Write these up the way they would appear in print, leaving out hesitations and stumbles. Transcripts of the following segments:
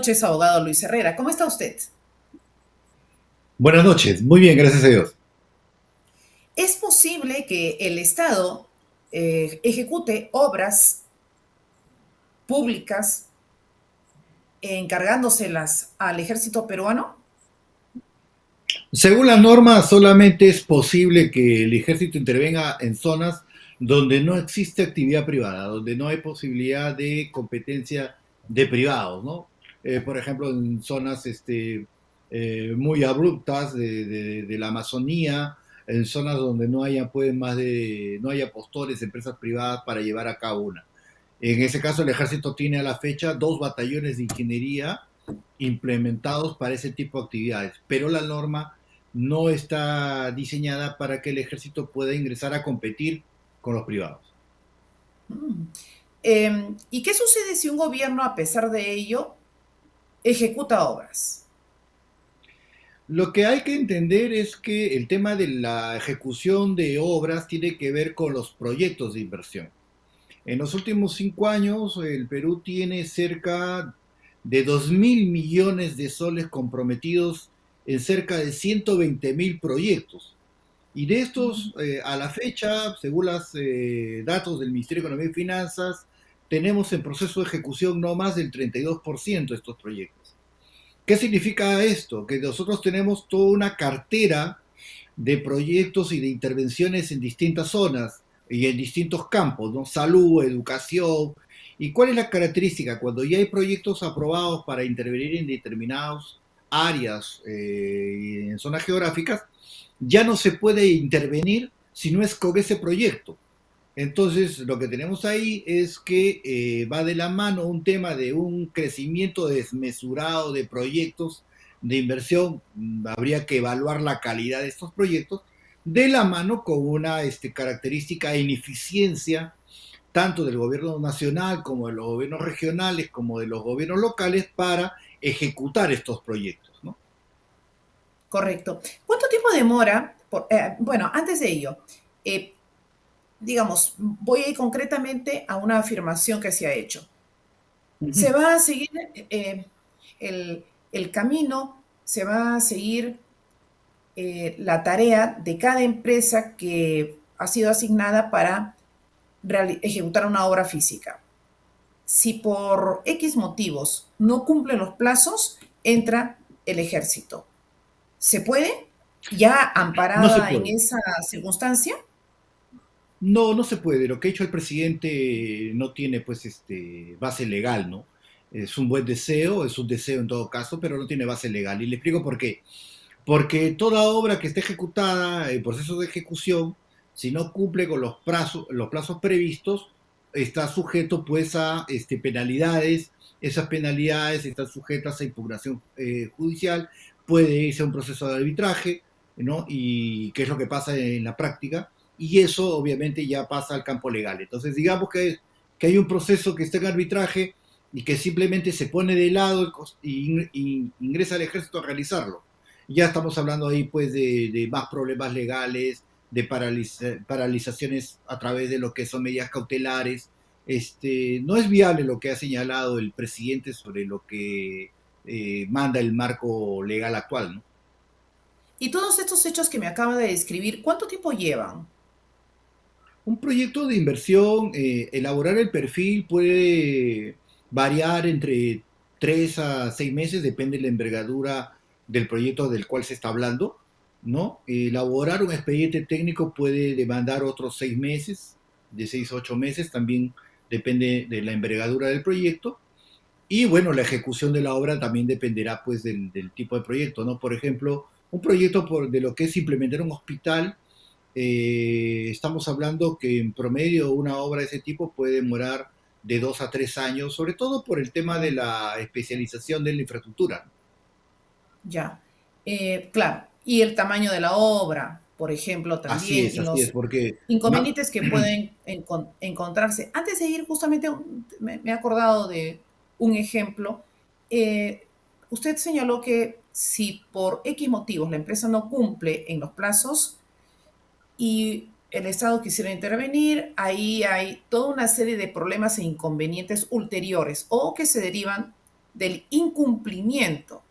noches, abogado Luis Herrera. ¿Cómo está usted? Buenas noches, muy bien, gracias a Dios. ¿Es posible que el Estado ejecute obras públicas encargándoselas al ejército peruano? Según la norma, solamente es posible que el ejército intervenga en zonas donde no existe actividad privada, donde no hay posibilidad de competencia de privados, ¿no? Por ejemplo, en zonas muy abruptas de la Amazonía, en zonas donde no haya, pues, no haya postores, empresas privadas para llevar a cabo una. En ese caso, el ejército tiene a la fecha 2 batallones de ingeniería implementados para ese tipo de actividades, pero la norma no está diseñada para que el ejército pueda ingresar a competir con los privados. Mm. ¿Y qué sucede si un gobierno, a pesar de ello, ejecuta obras? Lo que hay que entender es que el tema de la ejecución de obras tiene que ver con los proyectos de inversión. En los últimos 5 años, el Perú tiene cerca de 2.000 millones de soles comprometidos en cerca de 120.000 proyectos. Y de estos, a la fecha, según los datos del Ministerio de Economía y Finanzas, tenemos en proceso de ejecución no más del 32% de estos proyectos. ¿Qué significa esto? Que nosotros tenemos toda una cartera de proyectos y de intervenciones en distintas zonas y en distintos campos, ¿no? Salud, educación. ¿Y cuál es la característica? Cuando ya hay proyectos aprobados para intervenir en determinadas áreas y en zonas geográficas, ya no se puede intervenir si no es con ese proyecto. Entonces, lo que tenemos ahí es que va de la mano un tema de un crecimiento desmesurado de proyectos de inversión. Habría que evaluar la calidad de estos proyectos de la mano con una característica de ineficiencia tanto del gobierno nacional como de los gobiernos regionales como de los gobiernos locales para ejecutar estos proyectos, ¿no? Correcto. ¿Cuánto tiempo demora? Bueno, antes de ello, eh, digamos, voy a ir concretamente a una afirmación que se ha hecho. Uh Se -huh. va a seguir eh, el camino, se va a seguir la tarea de cada empresa que ha sido asignada para ejecutar una obra física. Si por X motivos no cumplen los plazos, entra el ejército. ¿Se puede? ¿Ya No se amparada en puede. esa circunstancia? No, no se puede. Lo que ha hecho el presidente no tiene, pues, base legal, ¿no? Es un buen deseo, es un deseo en todo caso, pero no tiene base legal. Y le explico por qué. Porque toda obra que esté ejecutada en proceso de ejecución, si no cumple con los plazos previstos, está sujeto, pues, a penalidades. Esas penalidades están sujetas a impugnación judicial. Puede irse a un proceso de arbitraje, ¿no? Y qué es lo que pasa en la práctica, y eso obviamente ya pasa al campo legal. Entonces, digamos que hay un proceso que está en arbitraje y que simplemente se pone de lado y ingresa al ejército a realizarlo. Ya estamos hablando ahí, pues, de más problemas legales, de paralizaciones a través de lo que son medidas cautelares. No es viable lo que ha señalado el presidente sobre lo que manda el marco legal actual, ¿no? Y todos estos hechos que me acaba de describir, ¿cuánto tiempo llevan? Un proyecto de inversión, elaborar el perfil puede variar entre 3 a 6 meses, depende de la envergadura del proyecto del cual se está hablando, ¿no? Elaborar un expediente técnico puede demandar otros 6 meses, de 6 a 8 meses, también depende de la envergadura del proyecto. Y bueno, la ejecución de la obra también dependerá, pues, del tipo de proyecto, ¿no? Por ejemplo, un proyecto de lo que es implementar un hospital, estamos hablando que en promedio una obra de ese tipo puede demorar de 2 a 3 años, sobre todo por el tema de la especialización de la infraestructura. Ya. Claro. Y el tamaño de la obra, por ejemplo, también, y Así es, los porque inconvenientes que pueden encontrarse. Antes de ir, justamente, me he acordado de un ejemplo. Eh, Usted señaló que si por X motivos la empresa no cumple en los plazos y el Estado quisiera intervenir, ahí hay toda una serie de problemas e inconvenientes ulteriores o que se derivan del incumplimiento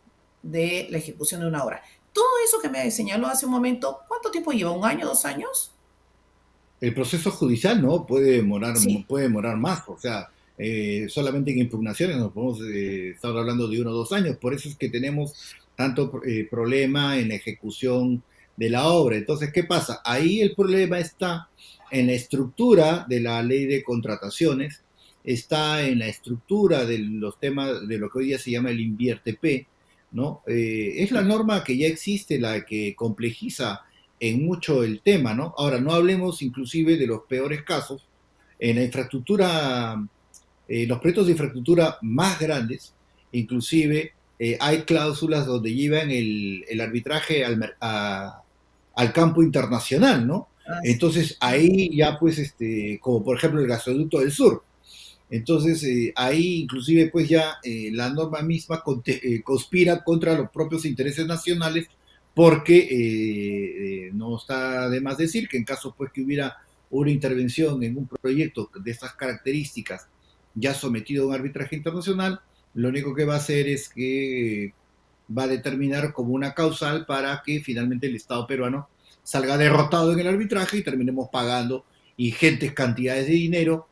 de la ejecución de una obra. Todo eso que me señaló hace un momento, ¿cuánto tiempo lleva? ¿Un año, 2 años? El proceso judicial no Sí. puede demorar más, o sea, solamente en impugnaciones nos podemos estar hablando de 1 o 2 años, por eso es que tenemos tanto problema en la ejecución de la obra. Entonces, ¿qué pasa? Ahí el problema está en la estructura de la ley de contrataciones, está en la estructura de los temas de lo que hoy día se llama el invierte P, ¿no? Es la norma que ya existe la que complejiza en mucho el tema, ¿no? Ahora, no hablemos inclusive de los peores casos. En la infraestructura, los proyectos de infraestructura más grandes, inclusive hay cláusulas donde llevan el arbitraje al campo internacional, ¿no? Ah, sí. Entonces ahí ya pues, como por ejemplo el gasoducto del sur, entonces, ahí inclusive pues ya la norma misma conspira contra los propios intereses nacionales porque no está de más decir que en caso pues que hubiera una intervención en un proyecto de estas características ya sometido a un arbitraje internacional, lo único que va a hacer es que va a determinar como una causal para que finalmente el Estado peruano salga derrotado en el arbitraje y terminemos pagando ingentes cantidades de dinero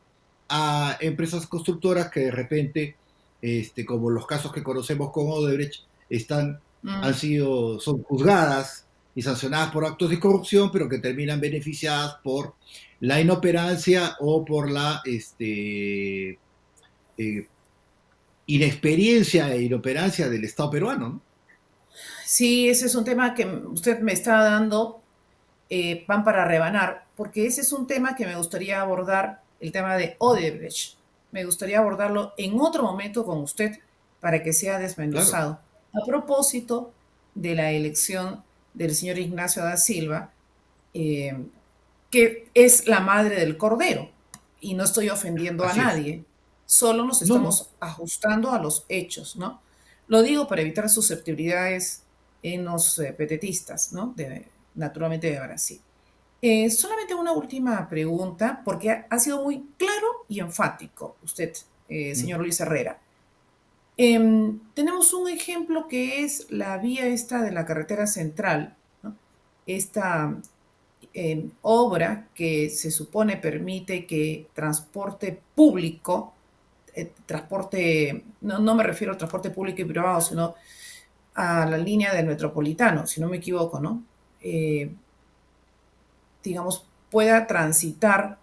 a empresas constructoras que de repente, como los casos que conocemos con Odebrecht, Mm. son juzgadas y sancionadas por actos de corrupción, pero que terminan beneficiadas por la inoperancia o por la eh, inexperiencia e inoperancia del Estado peruano, ¿no? Sí, ese es un tema que usted me está dando pan para rebanar, porque ese es un tema que me gustaría abordar, el tema de Odebrecht. Me gustaría abordarlo en otro momento con usted para que sea Claro, desmenuzado. A propósito de la elección del señor Ignacio da Silva, eh, que es la madre del cordero, y no estoy ofendiendo a así es. nadie, solo nos No, no, estamos ajustando a los hechos, ¿no? Lo digo para evitar susceptibilidades en los petetistas, ¿no? Naturalmente de Brasil. Solamente una última pregunta, porque ha sido muy claro y enfático usted, señor Luis Herrera. Tenemos un ejemplo que es la vía esta de la carretera central, ¿no? Esta obra que se supone permite que transporte público, transporte, no me refiero al transporte público y privado, sino a la línea del metropolitano, si no me equivoco, ¿no? Eh, digamos, pueda transitar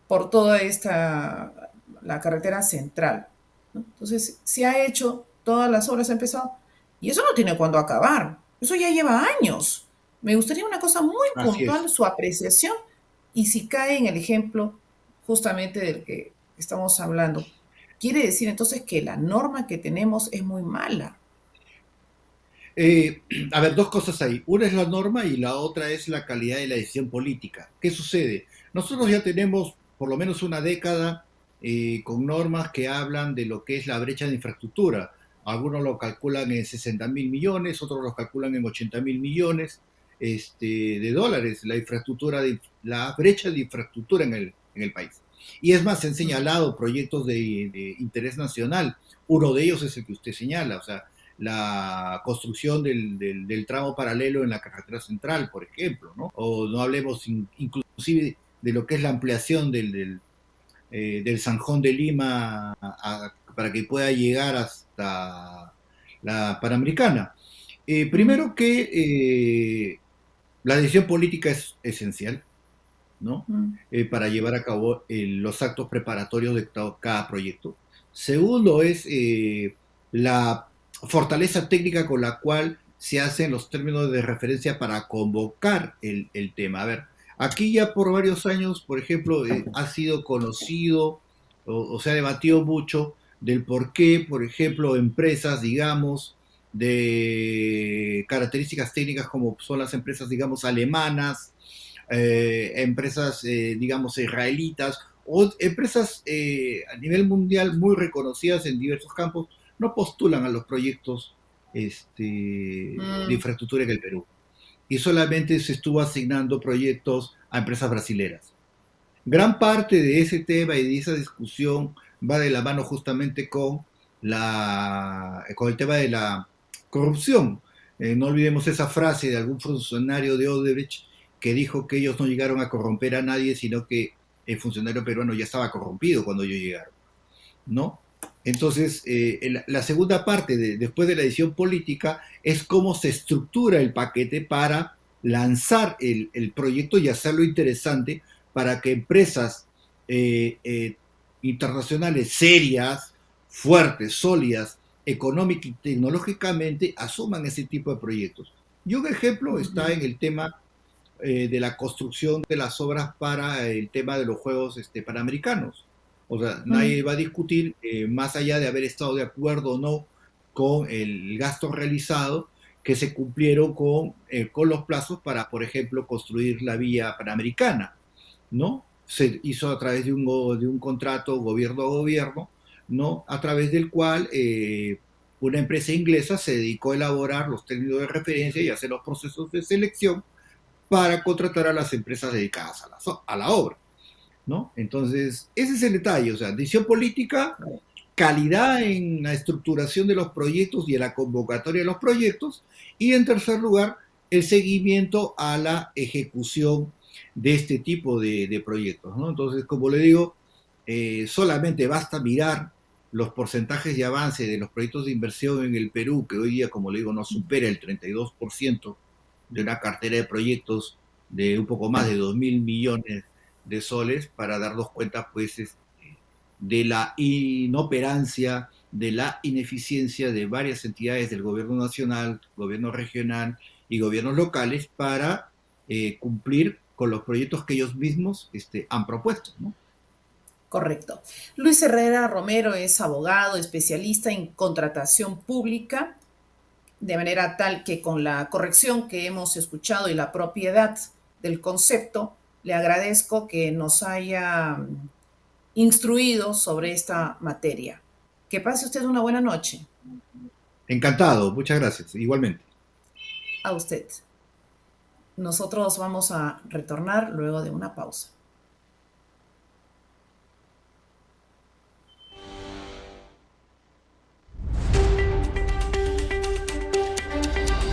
por toda esta, la carretera central, ¿no? Entonces, se ha hecho, todas las obras han empezado, y eso no tiene cuándo acabar, eso ya lleva años. Me gustaría una cosa muy así puntual, es. su apreciación, y si cae en el ejemplo justamente del que estamos hablando, quiere decir entonces que la norma que tenemos es muy mala. Eh, a ver, dos cosas ahí. Una es la norma y la otra es la calidad de la decisión política. ¿Qué sucede? Nosotros ya tenemos por lo menos una década con normas que hablan de lo que es la brecha de infraestructura. Algunos lo calculan en 60.000 millones, otros lo calculan en 80.000 millones de dólares, la brecha de infraestructura en el país. Y es más, se han Mm. señalado proyectos de interés nacional. Uno de ellos es el que usted señala, o sea, la construcción del tramo paralelo en la carretera central, por ejemplo, ¿no? O no hablemos inclusive de lo que es la ampliación del Zanjón de Lima para que pueda llegar hasta la Panamericana. Mm. Primero que la decisión política es esencial, ¿no? Mm. Para llevar a cabo los actos preparatorios de cada proyecto. Segundo es la fortaleza técnica con la cual se hacen los términos de referencia para convocar el tema. A ver, aquí ya por varios años, por ejemplo, ha sido conocido o se ha debatido mucho del por qué, por ejemplo, empresas, digamos, de características técnicas como son las empresas, digamos, alemanas, empresas, digamos, israelitas o empresas a nivel mundial muy reconocidas en diversos campos, no postulan a los proyectos de Mm. infraestructura en el Perú. Y solamente se estuvo asignando proyectos a empresas brasileras. Gran parte de ese tema y de esa discusión va de la mano justamente con con el tema de la corrupción. No olvidemos esa frase de algún funcionario de Odebrecht que dijo que ellos no llegaron a corromper a nadie, sino que el funcionario peruano ya estaba corrompido cuando ellos llegaron, ¿no? Entonces, la segunda parte, después de la edición política, es cómo se estructura el paquete para lanzar el proyecto y hacerlo interesante para que empresas eh, eh, internacionales serias, fuertes, sólidas, económica y tecnológicamente, asuman ese tipo de proyectos. Y un ejemplo está Ujú, en el tema de la construcción de las obras para el tema de los Juegos Panamericanos. O sea, nadie ujú. va a discutir, más allá de haber estado de acuerdo o no con el gasto realizado, que se cumplieron con los plazos para, por ejemplo, construir la vía panamericana, ¿no? Se hizo a través de un contrato gobierno a gobierno, ¿no? A través del cual una empresa inglesa se dedicó a elaborar los técnicos de referencia y hacer los procesos de selección para contratar a las empresas dedicadas a la obra, ¿no? Entonces, ese es el detalle, o sea, decisión política, calidad en la estructuración de los proyectos y en la convocatoria de los proyectos, y en tercer lugar, el seguimiento a la ejecución de este tipo de proyectos, ¿no? Entonces, como le digo, solamente basta mirar los porcentajes de avance de los proyectos de inversión en el Perú, que hoy día, como le digo, no supera el 32% de una cartera de proyectos de un poco más de 2.000 millones de soles, para darnos cuenta, pues, de la inoperancia, de la ineficiencia de varias entidades del gobierno nacional, gobierno regional y gobiernos locales para cumplir con los proyectos que ellos mismos han propuesto, ¿no? Correcto. Luis Herrera Romero es abogado, especialista en contratación pública, de manera tal que con la corrección que hemos escuchado y la propiedad del concepto, le agradezco que nos haya instruido sobre esta materia. Que pase usted una buena noche. Encantado, muchas gracias, igualmente. A usted. Nosotros vamos a retornar luego de una pausa.